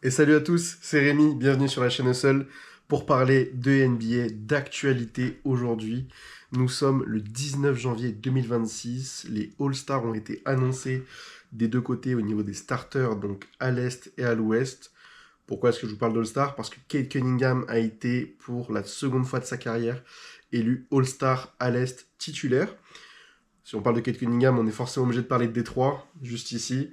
Et salut à tous, c'est Rémi, bienvenue sur la chaîne Hustle pour parler de NBA, d'actualité aujourd'hui. Nous sommes le 19 janvier 2026, les All-Stars ont été annoncés des deux côtés au niveau des starters, donc à l'Est et à l'Ouest. Pourquoi est-ce que je vous parle d'All-Star? Parce que Cade Cunningham a été, pour la seconde fois de sa carrière, élu All-Star à l'Est titulaire. Si on parle de Cade Cunningham, on est forcément obligé de parler de Détroit, juste ici.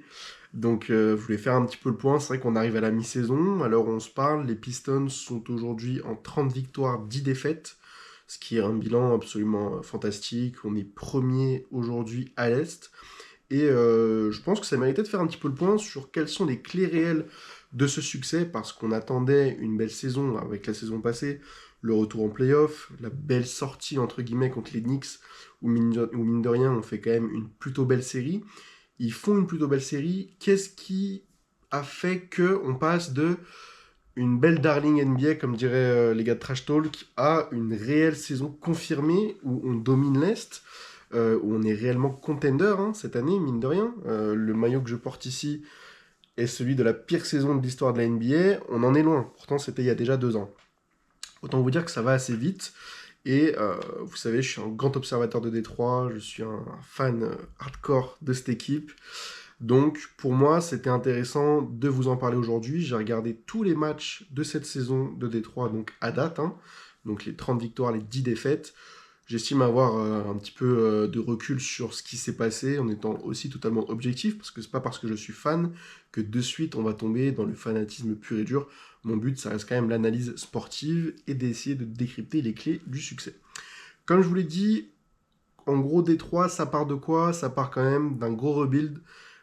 Donc, je voulais faire un petit peu le point. C'est vrai qu'on arrive à la mi-saison. Alors, on se parle. Les Pistons sont aujourd'hui en 30 victoires, 10 défaites, ce qui est un bilan absolument fantastique. On est premier aujourd'hui à l'Est. Et je pense que ça méritait de faire un petit peu le point sur quelles sont les clés réelles de ce succès, parce qu'on attendait une belle saison avec la saison passée, le retour en playoff, la belle sortie entre guillemets contre les Knicks, où mine de rien on fait quand même une plutôt belle série. Ils font une plutôt belle série. Qu'est-ce qui a fait qu'on passe de une belle darling NBA, comme diraient les gars de Trash Talk, à une réelle saison confirmée où on domine l'Est, où on est réellement contender cette année, mine de rien. Le maillot que je porte ici est celui de la pire saison de l'histoire de la NBA. On en est loin. Pourtant, c'était il y a déjà 2 ans. Autant vous dire que ça va assez vite. Et vous savez, je suis un grand observateur de Détroit, je suis un fan hardcore de cette équipe. Donc pour moi, c'était intéressant de vous en parler aujourd'hui. J'ai regardé tous les matchs de cette saison de Détroit, donc à date, donc les 30 victoires, les 10 défaites. J'estime avoir un petit peu de recul sur ce qui s'est passé en étant aussi totalement objectif, parce que c'est pas parce que je suis fan que de suite on va tomber dans le fanatisme pur et dur. Mon but, ça reste quand même l'analyse sportive et d'essayer de décrypter les clés du succès. Comme je vous l'ai dit, en gros, Détroit, ça part de quoi? Ça part quand même d'un gros rebuild,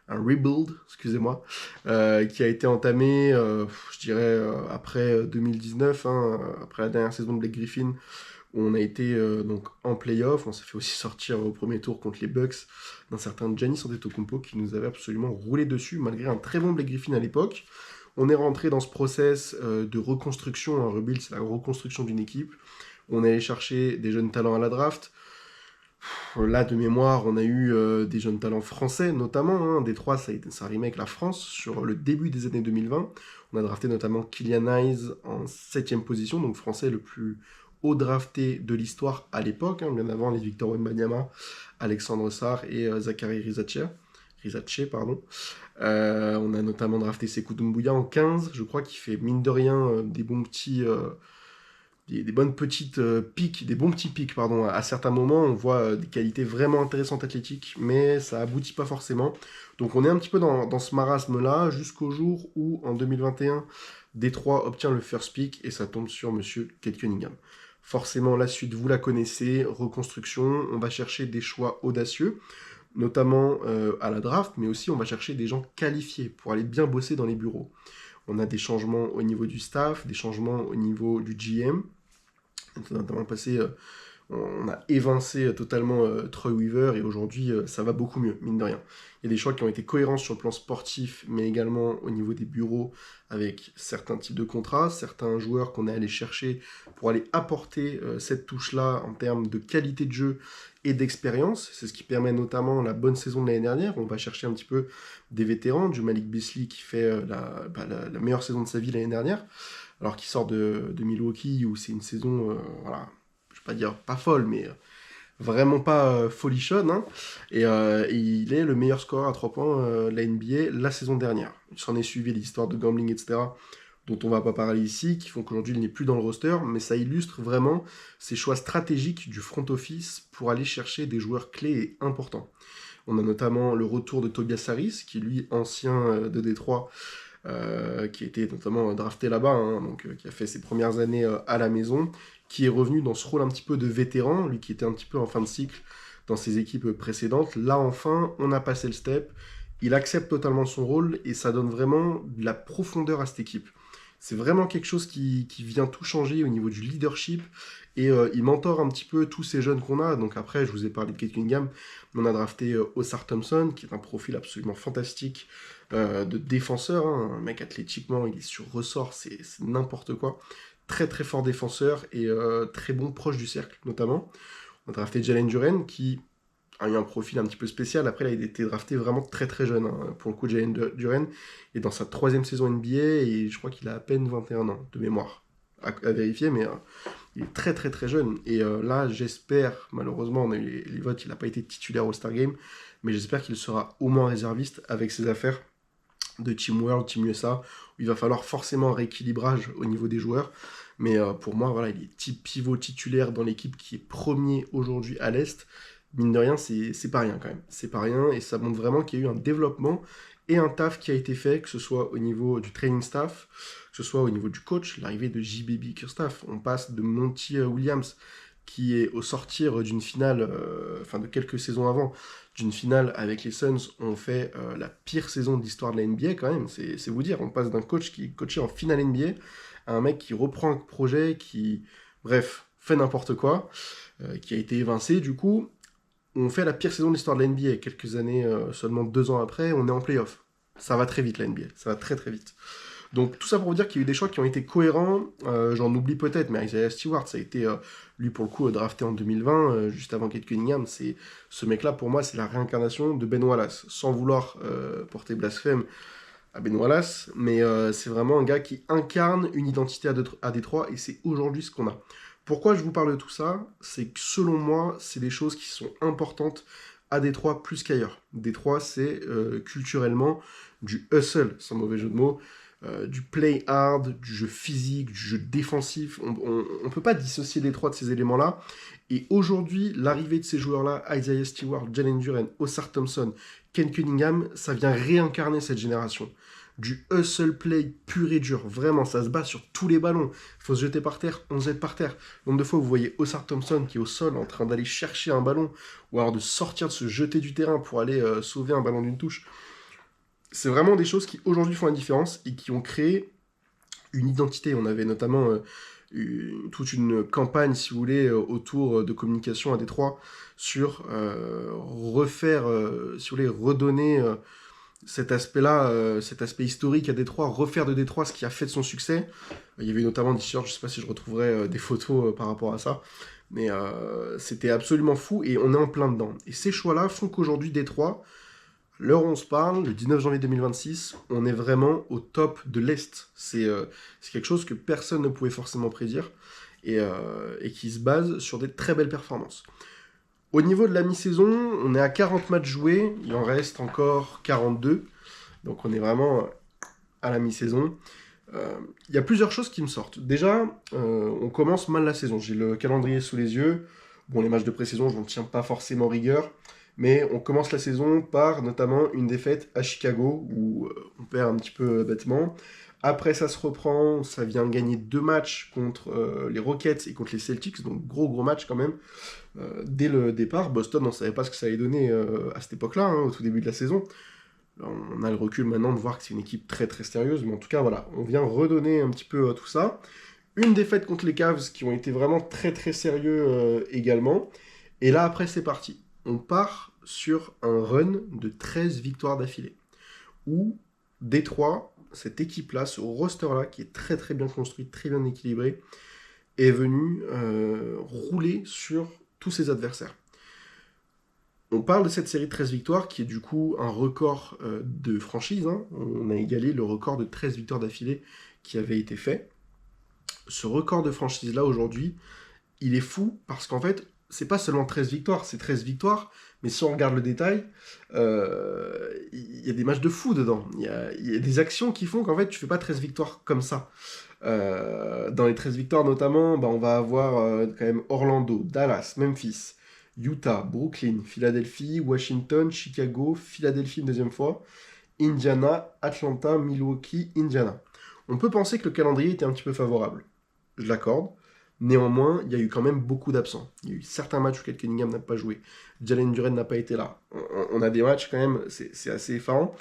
un rebuild, excusez-moi, qui a été entamé, je dirais, après 2019, après la dernière saison de Blake Griffin, où on a été donc en playoff. On s'est fait aussi sortir au premier tour contre les Bucks d'un certain Giannis Antetokounmpo qui nous avait absolument roulé dessus, malgré un très bon Blake Griffin à l'époque. On est rentré dans ce process de reconstruction. Un rebuild, c'est la reconstruction d'une équipe. On est allé chercher des jeunes talents à la draft. Là, de mémoire, on a eu des jeunes talents français, notamment. Détroit, ça a rimé avec la France sur le début des années 2020. On a drafté notamment Kylian Hayes en 7ème position, donc français le plus haut drafté de l'histoire à l'époque, bien avant les Victor Wembanyama, Alexandre Sarr et Zachary Rizace, pardon. On a notamment drafté Sekou Doumbouya en 15, je crois qu'il fait mine de rien des bons petits des bonnes petites pics, des bons petits pics, pardon. À certains moments, on voit des qualités vraiment intéressantes athlétiques, mais ça aboutit pas forcément. Donc on est un petit peu dans ce marasme-là, jusqu'au jour où, en 2021, Détroit obtient le first pick, et ça tombe sur Monsieur Cade Cunningham. Forcément, la suite, vous la connaissez, reconstruction, on va chercher des choix audacieux, notamment à la draft, mais aussi on va chercher des gens qualifiés pour aller bien bosser dans les bureaux. On a des changements au niveau du staff, des changements au niveau du GM, notamment passé, on a évincé totalement Troy Weaver et aujourd'hui ça va beaucoup mieux, mine de rien. Il y a des choix qui ont été cohérents sur le plan sportif, mais également au niveau des bureaux avec certains types de contrats, certains joueurs qu'on est allé chercher pour aller apporter cette touche-là en termes de qualité de jeu et d'expérience. C'est ce qui permet notamment la bonne saison de l'année dernière. On va chercher un petit peu des vétérans, du Malik Beasley qui fait la meilleure saison de sa vie l'année dernière, alors qu'il sort de Milwaukee où c'est une saison, voilà, je vais pas dire pas folle, mais vraiment pas folichonne. Et il est le meilleur scoreur à 3 points de la NBA la saison dernière. Il s'en est suivi l'histoire de gambling, etc., dont on va pas parler ici, qui font qu'aujourd'hui il n'est plus dans le roster, mais ça illustre vraiment ces choix stratégiques du front office pour aller chercher des joueurs clés et importants. On a notamment le retour de Tobias Harris, qui lui, ancien de Détroit, qui a été notamment drafté là-bas, donc qui a fait ses premières années à la maison, qui est revenu dans ce rôle un petit peu de vétéran, lui qui était un petit peu en fin de cycle dans ses équipes précédentes. Là, enfin, on a passé le step, il accepte totalement son rôle, et ça donne vraiment de la profondeur à cette équipe. C'est vraiment quelque chose qui vient tout changer au niveau du leadership, et il mentor un petit peu tous ces jeunes qu'on a. Donc après, je vous ai parlé de Cade Cunningham, on a drafté Osar Thompson, qui est un profil absolument fantastique de défenseur, un mec athlétiquement, il est sur ressort, c'est n'importe quoi. Très très fort défenseur et très bon proche du cercle, notamment. On a drafté Jalen Duren, qui a eu un profil un petit peu spécial. Après, il a été drafté vraiment très très jeune, hein, pour le coup, Jalen Duren est dans sa 3e saison NBA et je crois qu'il a à peine 21 ans de mémoire. À vérifier, mais il est très très très jeune. Et là, j'espère, malheureusement, on a eu les votes, il n'a pas été titulaire au Star Game, mais j'espère qu'il sera au moins réserviste avec ses affaires de Team World, Team USA, où il va falloir forcément un rééquilibrage au niveau des joueurs. Mais pour moi, voilà, il est pivot titulaire dans l'équipe qui est premier aujourd'hui à l'Est. Mine de rien, c'est pas rien quand même. C'est pas rien et ça montre vraiment qu'il y a eu un développement et un taf qui a été fait, que ce soit au niveau du training staff, que ce soit au niveau du coach, l'arrivée de JB Bickerstaff. On passe de Monty Williams, qui est au sortir d'une finale, enfin de quelques saisons avant, d'une finale avec les Suns, ont fait la pire saison de l'histoire de la NBA quand même, c'est vous dire. On passe d'un coach qui est coaché en finale NBA à un mec qui reprend un projet, qui, bref, fait n'importe quoi, qui a été évincé du coup. On fait la pire saison de l'histoire de la NBA. Quelques années, seulement 2 ans après, on est en playoff. Ça va très vite la NBA, ça va très très vite. Donc tout ça pour vous dire qu'il y a eu des choix qui ont été cohérents. J'en oublie peut-être, mais Isaiah Stewart, ça a été, lui pour le coup, drafté en 2020, juste avant Kate Cunningham. Ce mec-là, pour moi, c'est la réincarnation de Ben Wallace. Sans vouloir porter blasphème à Ben Wallace, mais c'est vraiment un gars qui incarne une identité à Détroit, et c'est aujourd'hui ce qu'on a. Pourquoi je vous parle de tout ça? C'est que selon moi, c'est des choses qui sont importantes à Détroit plus qu'ailleurs. Détroit, c'est culturellement du hustle, sans mauvais jeu de mots, du play hard, du jeu physique, du jeu défensif. On ne peut pas dissocier Détroit de ces éléments-là. Et aujourd'hui, l'arrivée de ces joueurs-là, Isaiah Stewart, Jalen Duren, Osar Thompson, Ken Cunningham, ça vient réincarner cette génération. Du hustle play pur et dur. Vraiment, ça se bat sur tous les ballons. Il faut se jeter par terre, on se jette par terre. Nombre de fois, vous voyez Osar Thompson qui est au sol en train d'aller chercher un ballon, ou alors de sortir, de se jeter du terrain pour aller sauver un ballon d'une touche. C'est vraiment des choses qui aujourd'hui font la différence et qui ont créé une identité. On avait notamment toute une campagne, si vous voulez, autour de communication à Détroit sur refaire, si vous voulez, redonner cet aspect-là, cet aspect historique à Détroit, refaire de Détroit ce qui a fait de son succès. Il y avait notamment des t-shirts, je ne sais pas si je retrouverai des photos par rapport à ça, mais c'était absolument fou et on est en plein dedans. Et ces choix-là font qu'aujourd'hui, Détroit, l'heure où on se parle, le 19 janvier 2026, on est vraiment au top de l'Est. C'est quelque chose que personne ne pouvait forcément prédire et qui se base sur des très belles performances. Au niveau de la mi-saison, on est à 40 matchs joués, il en reste encore 42, donc on est vraiment à la mi-saison. Il y a plusieurs choses qui me sortent. Déjà, on commence mal la saison, j'ai le calendrier sous les yeux. Bon, les matchs de pré-saison, je n'en tiens pas forcément rigueur, mais on commence la saison par notamment une défaite à Chicago, où on perd un petit peu bêtement. Après, ça se reprend, ça vient gagner 2 matchs contre les Rockets et contre les Celtics, donc gros match quand même. Dès le départ, Boston, on ne savait pas ce que ça allait donner à cette époque-là, hein, au tout début de la saison. On a le recul maintenant de voir que c'est une équipe très très sérieuse, mais en tout cas, voilà, on vient redonner un petit peu tout ça. Une défaite contre les Cavs qui ont été vraiment très très sérieux également. Et là, après, c'est parti. On part sur un run de 13 victoires d'affilée, où Détroit, cette équipe-là, ce roster-là, qui est très très bien construit, très bien équilibré, est venu rouler sur tous ses adversaires. On parle de cette série de 13 victoires qui est du coup un record de franchise. Hein. On a égalé le record de 13 victoires d'affilée qui avait été fait. Ce record de franchise-là aujourd'hui, il est fou parce qu'en fait, c'est pas seulement 13 victoires, c'est 13 victoires, mais si on regarde le détail, il y a des matchs de fou dedans. Il y a des actions qui font qu'en fait, tu fais pas 13 victoires comme ça. Dans les 13 victoires notamment, on va avoir quand même Orlando, Dallas, Memphis, Utah, Brooklyn, Philadelphie, Washington, Chicago, Philadelphie une deuxième fois, Indiana, Atlanta, Milwaukee, Indiana. On peut penser que le calendrier était un petit peu favorable, je l'accorde. Néanmoins, il y a eu quand même beaucoup d'absents. Il y a eu certains matchs où Kate Cunningham n'a pas joué. Jalen Duren n'a pas été là. On a des matchs quand même, c'est assez effarant.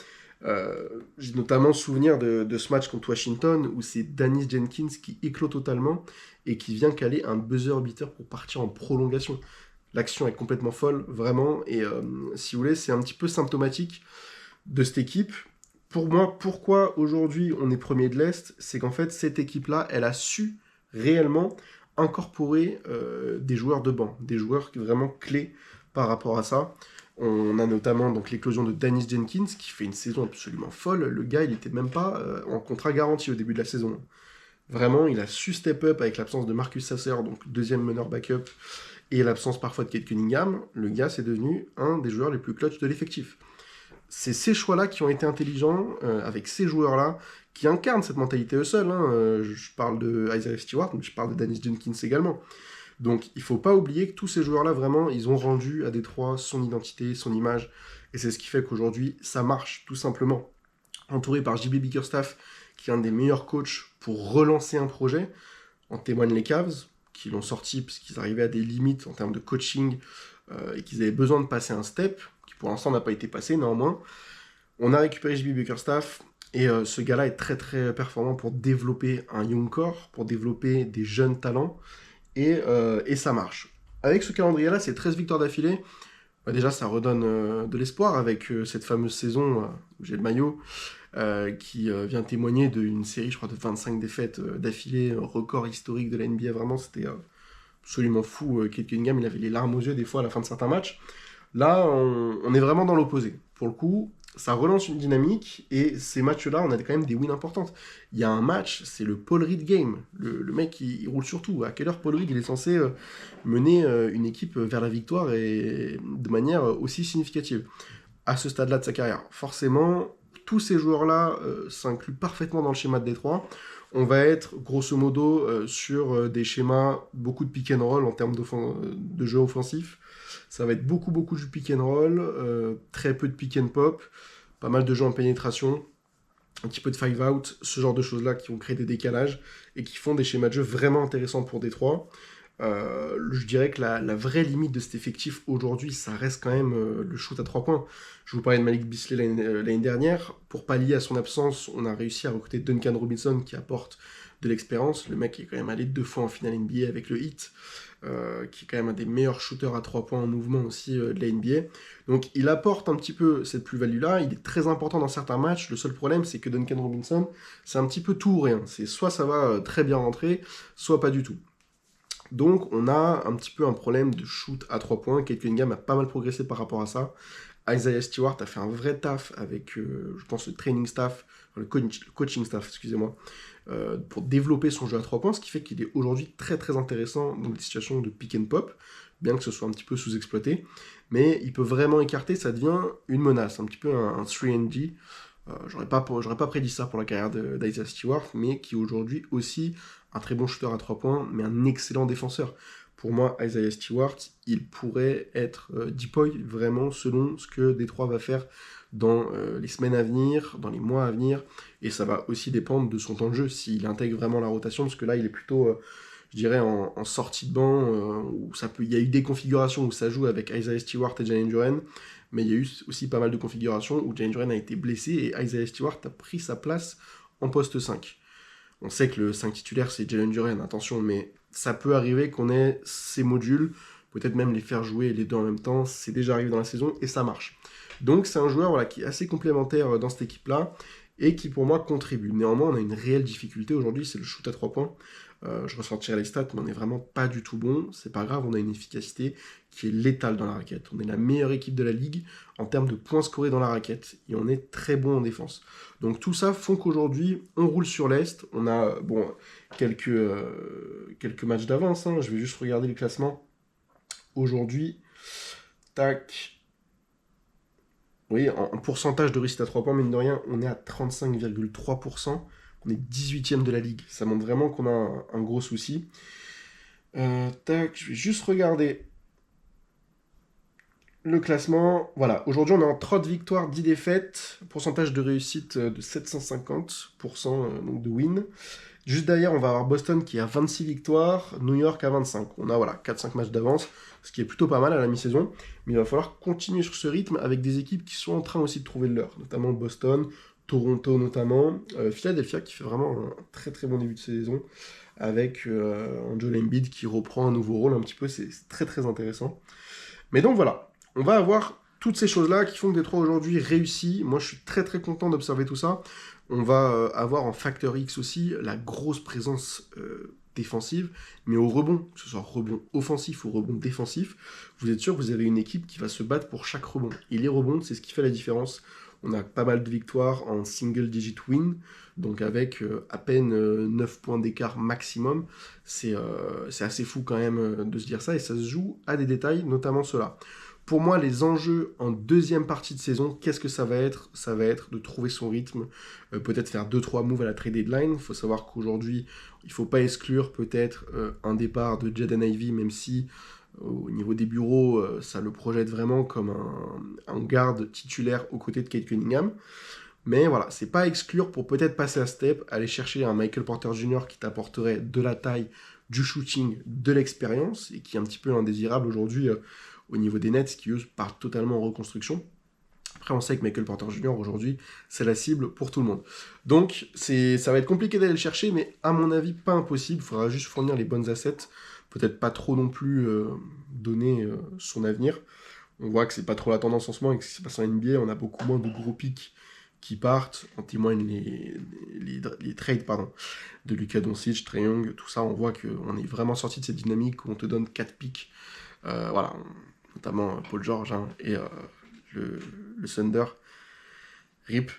J'ai notamment souvenir de ce match contre Washington où c'est Dennis Jenkins qui éclot totalement et qui vient caler un buzzer beater pour partir en prolongation. L'action est complètement folle, vraiment. Et si vous voulez, c'est un petit peu symptomatique de cette équipe. Pour moi, pourquoi aujourd'hui on est premier de l'Est, c'est qu'en fait, cette équipe-là, elle a su réellement incorporer des joueurs de banc, des joueurs vraiment clés par rapport à ça. On a notamment donc l'éclosion de Dennis Jenkins, qui fait une saison absolument folle. Le gars, il était même pas en contrat garanti au début de la saison. Vraiment, il a su step up avec l'absence de Marcus Sasser, donc deuxième meneur backup, et l'absence parfois de Kate Cunningham. Le gars, c'est devenu un des joueurs les plus clutch de l'effectif. C'est ces choix-là qui ont été intelligents, avec ces joueurs-là, qui incarnent cette mentalité hustle. Je parle de Isaiah Stewart, mais je parle de Dennis Jenkins également. Donc il faut pas oublier que tous ces joueurs-là, vraiment, ils ont rendu à Détroit son identité, son image, et c'est ce qui fait qu'aujourd'hui, ça marche, tout simplement. Entouré par JB Bickerstaff, qui est un des meilleurs coachs pour relancer un projet, en témoignent les Cavs, qui l'ont sorti parce qu'ils arrivaient à des limites en termes de coaching, et qu'ils avaient besoin de passer un step, qui pour l'instant n'a pas été passé, néanmoins. On a récupéré JB Bickerstaff, et ce gars-là est très très performant pour développer un young core, pour développer des jeunes talents, et ça marche. Avec ce calendrier-là, c'est 13 victoires d'affilée. Déjà, ça redonne de l'espoir avec cette fameuse saison où j'ai le maillot, qui vient témoigner d'une série, je crois, de 25 défaites d'affilée, record historique de la NBA. Vraiment, c'était absolument fou. Kate Cunningham, il avait les larmes aux yeux des fois à la fin de certains matchs. Là, on est vraiment dans l'opposé. Pour le coup, ça relance une dynamique, et ces matchs-là, on a quand même des wins importantes. Il y a un match, c'est le Paul Reed Game. Le mec, il roule sur tout. À quelle heure Paul Reed, il est censé mener une équipe vers la victoire, et de manière aussi significative à ce stade-là de sa carrière? Forcément, tous ces joueurs-là s'incluent parfaitement dans le schéma de Détroit. On va être, grosso modo, sur des schémas, beaucoup de pick and roll en termes de jeu offensif. Ça va être beaucoup du pick and roll, très peu de pick and pop, pas mal de jeux en pénétration, un petit peu de five out, ce genre de choses-là qui vont créer des décalages et qui font des schémas de jeu vraiment intéressants pour Détroit. Je dirais que la vraie limite de cet effectif aujourd'hui, ça reste quand même le shoot à 3 points. Je vous parlais de Malik Beasley l'année dernière. Pour pallier à son absence, on a réussi à recruter Duncan Robinson, qui apporte de l'expérience. Le mec est quand même allé 2 fois en finale NBA avec le Heat, qui est quand même un des meilleurs shooters à 3 points en mouvement aussi de la NBA. Donc il apporte un petit peu cette plus-value-là. Il est très important dans certains matchs. Le seul problème, c'est que Duncan Robinson, c'est un petit peu tout ou rien. C'est soit ça va très bien rentrer, soit pas du tout. Donc on a un petit peu un problème de shoot à 3 points. Kate Cunningham a pas mal progressé par rapport à ça. Isaiah Stewart a fait un vrai taf avec, je pense, le training staff, le coaching staff, excusez-moi, pour développer son jeu à 3 points, ce qui fait qu'il est aujourd'hui très très intéressant dans des situations de pick and pop, bien que ce soit un petit peu sous-exploité. Mais il peut vraiment écarter, ça devient une menace, un petit peu un 3&D. J'aurais pas prédit ça pour la carrière d'Isaiah Stewart, mais qui est aujourd'hui aussi un très bon shooter à 3 points, mais un excellent défenseur. Pour moi, Isaiah Stewart, il pourrait être Depoy vraiment selon ce que Détroit va faire dans les semaines à venir, dans les mois à venir, et ça va aussi dépendre de son temps de jeu, s'il intègre vraiment la rotation, parce que là, il est plutôt, je dirais, en sortie de banc, où il y a eu des configurations où ça joue avec Isaiah Stewart et Jalen Duren, mais il y a eu aussi pas mal de configurations où Jalen Duren a été blessé, et Isaiah Stewart a pris sa place en poste 5. On sait que le 5 titulaire, c'est Jalen Duren, attention, mais ça peut arriver qu'on ait ces modules, peut-être même les faire jouer les deux en même temps, c'est déjà arrivé dans la saison, et ça marche. Donc c'est un joueur voilà, qui est assez complémentaire dans cette équipe-là, et qui pour moi contribue. Néanmoins, on a une réelle difficulté aujourd'hui, c'est le shoot à 3 points. Je ressortirai les stats, mais on n'est vraiment pas du tout bon. C'est pas grave, on a une efficacité qui est létale dans la raquette. On est la meilleure équipe de la ligue en termes de points scorés dans la raquette, et on est très bon en défense. Donc tout ça font qu'aujourd'hui, on roule sur l'Est. On a quelques matchs d'avance. Je vais juste regarder le classement. Aujourd'hui, tac. Oui, en pourcentage de réussite à 3 points, mine de rien, on est à 35,3%. On est 18ème de la ligue. Ça montre vraiment qu'on a un gros souci. Tac, je vais juste regarder le classement. Voilà, aujourd'hui on est en 30 victoires, 10 défaites. Pourcentage de réussite de 750%, donc de win. Juste derrière, on va avoir Boston qui a 26 victoires, New York à 25. On a 4-5 matchs d'avance, ce qui est plutôt pas mal à la mi-saison. Mais il va falloir continuer sur ce rythme avec des équipes qui sont en train aussi de trouver le leur, notamment Boston, Toronto notamment, Philadelphia qui fait vraiment un très très bon début de saison, avec un Joel Embiid qui reprend un nouveau rôle un petit peu, c'est très très intéressant. Mais donc voilà, on va avoir toutes ces choses-là qui font que Détroit aujourd'hui réussit. Moi je suis très très content d'observer tout ça. On va avoir en facteur X aussi la grosse présence défensive, mais au rebond, que ce soit rebond offensif ou rebond défensif, vous êtes sûr que vous avez une équipe qui va se battre pour chaque rebond. Et les rebonds, c'est ce qui fait la différence. On a pas mal de victoires en single digit win, donc avec à peine 9 points d'écart maximum. C'est assez fou quand même de se dire ça, et ça se joue à des détails, notamment ceux-là. Pour moi, les enjeux en deuxième partie de saison, qu'est-ce que ça va être? Ça va être de trouver son rythme, peut-être faire 2-3 moves à la trade deadline. Il faut savoir qu'aujourd'hui, il ne faut pas exclure peut-être un départ de Jaden Ivey, même si au niveau des bureaux, ça le projette vraiment comme un garde titulaire aux côtés de Kate Cunningham. Mais voilà, c'est pas à exclure pour peut-être passer à step, aller chercher un Michael Porter Jr. qui t'apporterait de la taille, du shooting, de l'expérience, et qui est un petit peu indésirable aujourd'hui au niveau des Nets, qui eux partent totalement en reconstruction. Après, on sait que Michael Porter Jr. aujourd'hui, c'est la cible pour tout le monde. Donc, ça va être compliqué d'aller le chercher, mais à mon avis, pas impossible. Il faudra juste fournir les bonnes assets. Peut-être pas trop non plus donner son avenir. On voit que c'est pas trop la tendance en ce moment, et que ce qui se passe en NBA, on a beaucoup moins de gros pics qui partent. On témoigne les trades de Luka Doncic, Trae Young, tout ça. On voit qu'on est vraiment sorti de cette dynamique où on te donne 4 pics. Voilà, notamment Paul George et le Thunder. RIP.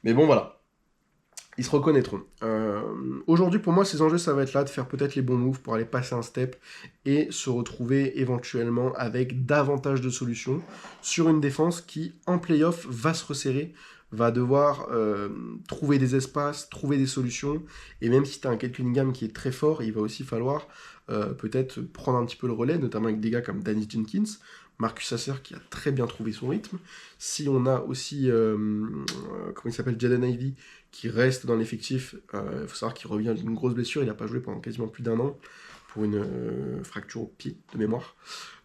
Mais bon, voilà. Ils se reconnaîtront. Aujourd'hui, pour moi, ces enjeux, ça va être là de faire peut-être les bons moves pour aller passer un step et se retrouver éventuellement avec davantage de solutions sur une défense qui, en playoff, va se resserrer, va devoir trouver des espaces, trouver des solutions. Et même si tu as un Kate Cunningham qui est très fort, il va aussi falloir peut-être prendre un petit peu le relais, notamment avec des gars comme Danny Jenkins, Marcus Sasser qui a très bien trouvé son rythme. Si on a aussi, comment il s'appelle, Jaden Ivey qui reste dans l'effectif, il faut savoir qu'il revient d'une grosse blessure, il n'a pas joué pendant quasiment plus d'1 an pour une fracture au pied de mémoire.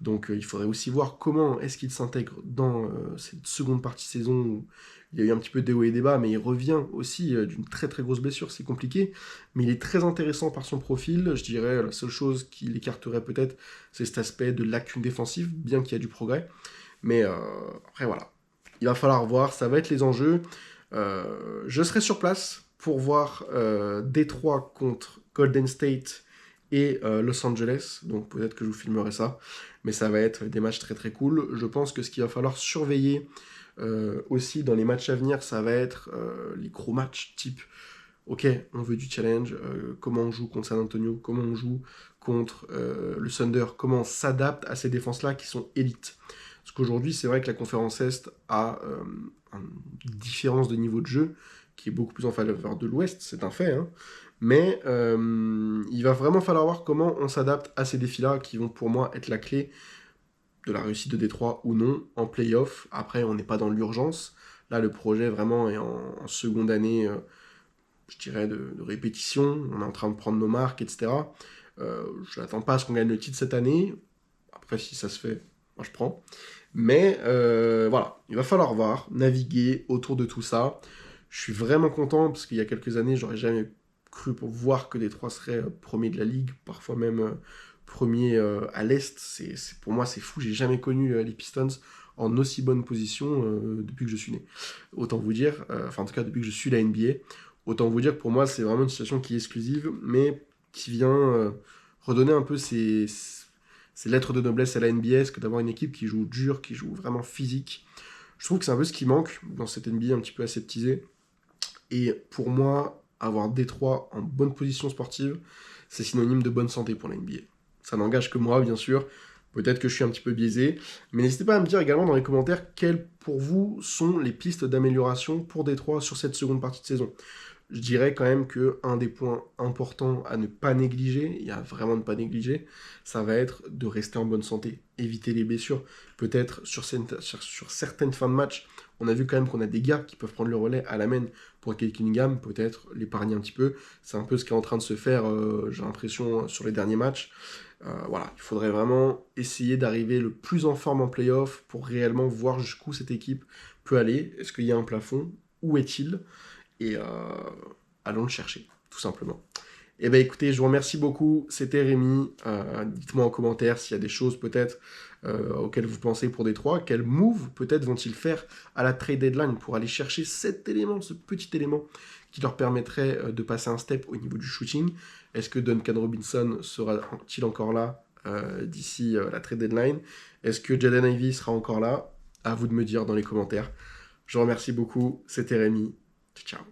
Donc il faudrait aussi voir comment est-ce qu'il s'intègre dans cette seconde partie de saison où il y a eu un petit peu de hauts et des bas, mais il revient aussi d'une très très grosse blessure, c'est compliqué, mais il est très intéressant par son profil. Je dirais la seule chose qui l'écarterait peut-être, c'est cet aspect de lacune défensive, bien qu'il y a du progrès. Mais après voilà, il va falloir voir, ça va être les enjeux. Je serai sur place pour voir Détroit contre Golden State et Los Angeles, donc peut-être que je vous filmerai ça, mais ça va être des matchs très très cool. Je pense que ce qu'il va falloir surveiller aussi dans les matchs à venir, ça va être les gros matchs type ok, on veut du challenge, comment on joue contre San Antonio, comment on joue contre le Thunder, comment on s'adapte à ces défenses-là qui sont élites. Parce qu'aujourd'hui, c'est vrai que la conférence Est a une différence de niveau de jeu qui est beaucoup plus en faveur de l'Ouest, c'est un fait, hein. Mais il va vraiment falloir voir comment on s'adapte à ces défis-là qui vont pour moi être la clé de la réussite de Détroit ou non en play-off. Après, on n'est pas dans l'urgence. Là, le projet vraiment est en seconde année, je dirais, de répétition. On est en train de prendre nos marques, etc. Je n'attends pas à ce qu'on gagne le titre cette année. Après, si ça se fait, moi je prends. Mais voilà, il va falloir voir, naviguer autour de tout ça. Je suis vraiment content parce qu'il y a quelques années, j'aurais jamais cru pour voir que Détroit serait premier de la ligue, parfois même premier à l'Est. Pour moi, c'est fou, j'ai jamais connu les Pistons en aussi bonne position depuis que je suis né. Autant vous dire, enfin en tout cas depuis que je suis la NBA, autant vous dire que pour moi, c'est vraiment une situation qui est exclusive, mais qui vient redonner un peu ses lettres de noblesse à la NBA, que d'avoir une équipe qui joue dur, qui joue vraiment physique. Je trouve que c'est un peu ce qui manque dans cette NBA un petit peu aseptisée. Et pour moi, avoir Détroit en bonne position sportive, c'est synonyme de bonne santé pour la NBA. Ça n'engage que moi, bien sûr. Peut-être que je suis un petit peu biaisé. Mais n'hésitez pas à me dire également dans les commentaires quelles, pour vous, sont les pistes d'amélioration pour Détroit sur cette seconde partie de saison. Je dirais quand même qu'un des points importants à ne pas négliger, il y a vraiment ne pas négliger, ça va être de rester en bonne santé, éviter les blessures. Peut-être sur certaines fins de match, on a vu quand même qu'on a des gars qui peuvent prendre le relais à la main pour Kate Cunningham, peut-être l'épargner un petit peu. C'est un peu ce qui est en train de se faire, j'ai l'impression, sur les derniers matchs. Voilà, il faudrait vraiment essayer d'arriver le plus en forme en play-off pour réellement voir jusqu'où cette équipe peut aller. Est-ce qu'il y a un plafond? Où est-il? Et allons le chercher, tout simplement. Eh ben écoutez, je vous remercie beaucoup. C'était Rémi. Dites-moi en commentaire s'il y a des choses peut-être auxquelles vous pensez pour Détroit. Quels moves peut-être vont-ils faire à la trade deadline pour aller chercher cet élément, ce petit élément qui leur permettrait de passer un step au niveau du shooting. Est-ce que Duncan Robinson sera-t-il encore là d'ici la trade deadline? Est-ce que Jaden Ivey sera encore là? À vous de me dire dans les commentaires. Je vous remercie beaucoup. C'était Rémi. Ciao.